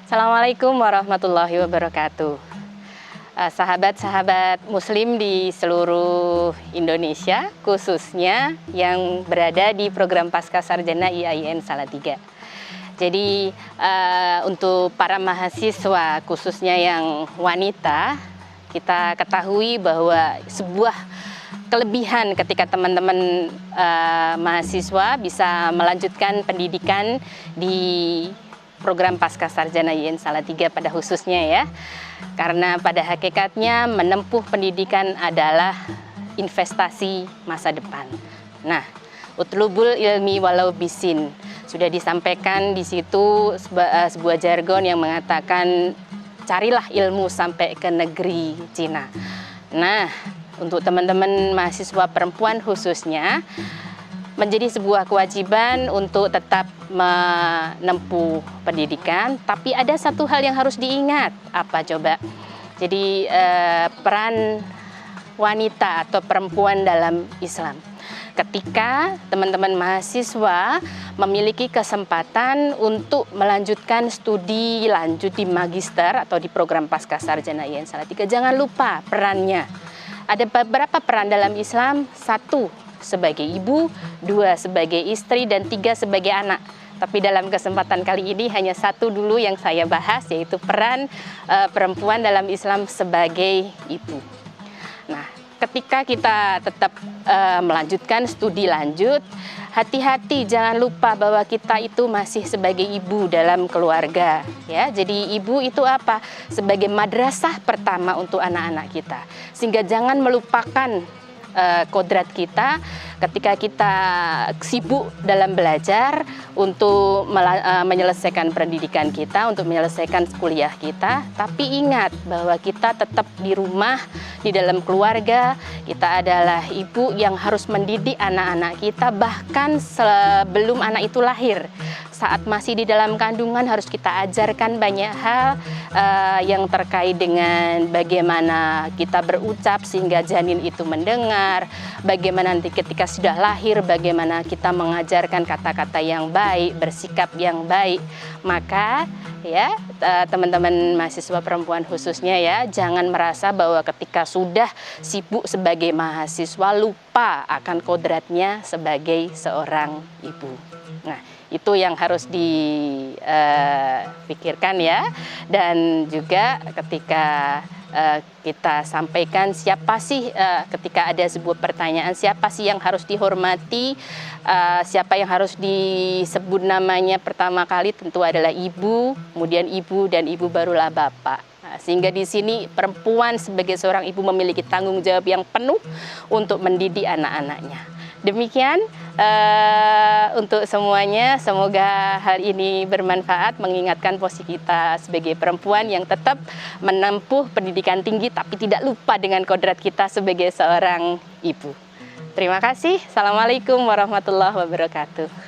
Assalamualaikum warahmatullahi wabarakatuh. Sahabat-sahabat Muslim di seluruh Indonesia, khususnya yang berada di program Pascasarjana IAIN Salatiga. Jadi untuk para mahasiswa, khususnya yang wanita, kita ketahui bahwa sebuah kelebihan ketika teman-teman mahasiswa bisa melanjutkan pendidikan di program Pascasarjana IAIN Salatiga pada khususnya ya. Karena pada hakikatnya menempuh pendidikan adalah investasi masa depan. Nah, utlubul ilmi walau bisin. Sudah disampaikan di situ sebuah jargon yang mengatakan carilah ilmu sampai ke negeri Cina. Nah, untuk teman-teman mahasiswa perempuan khususnya, menjadi sebuah kewajiban untuk tetap menempuh pendidikan, tapi ada satu hal yang harus diingat. Apa coba? Jadi peran wanita atau perempuan dalam Islam. Ketika teman-teman mahasiswa memiliki kesempatan untuk melanjutkan studi lanjut di magister atau di program Pascasarjana IAIN Salatiga, jangan lupa perannya. Ada beberapa peran dalam Islam. 1, sebagai ibu, 2 sebagai istri, dan 3 sebagai anak. Tapi dalam kesempatan kali ini hanya 1 dulu yang saya bahas, yaitu peran perempuan dalam Islam sebagai ibu. Nah, ketika kita tetap melanjutkan studi lanjut, hati-hati jangan lupa bahwa kita itu masih sebagai ibu dalam keluarga ya. Jadi ibu itu apa? Sebagai madrasah pertama untuk anak-anak kita. Sehingga jangan melupakan kodrat kita ketika kita sibuk dalam belajar untuk menyelesaikan pendidikan kita, untuk menyelesaikan kuliah kita. Tapi ingat bahwa kita tetap di rumah, di dalam keluarga. Kita adalah ibu yang harus mendidik anak-anak kita bahkan sebelum anak itu lahir. Saat masih di dalam kandungan harus kita ajarkan banyak hal yang terkait dengan bagaimana kita berucap sehingga janin itu mendengar, bagaimana nanti ketika sudah lahir, bagaimana kita mengajarkan kata-kata yang baik, bersikap yang baik. Maka ya teman-teman mahasiswa perempuan khususnya ya, jangan merasa bahwa ketika sudah sibuk sebagai mahasiswa lupa akan kodratnya sebagai seorang ibu. Nah, itu yang harus dipikirkan ya. Dan juga ketika kita sampaikan siapa sih ketika ada sebuah pertanyaan, siapa sih yang harus dihormati, siapa yang harus disebut namanya pertama kali, tentu adalah ibu, kemudian ibu, dan ibu barulah bapak. Sehingga di sini perempuan sebagai seorang ibu memiliki tanggung jawab yang penuh untuk mendidik anak-anaknya. Demikian untuk semuanya, semoga hal ini bermanfaat, mengingatkan posisi kita sebagai perempuan yang tetap menempuh pendidikan tinggi tapi tidak lupa dengan kodrat kita sebagai seorang ibu. Terima kasih. Assalamualaikum warahmatullahi wabarakatuh.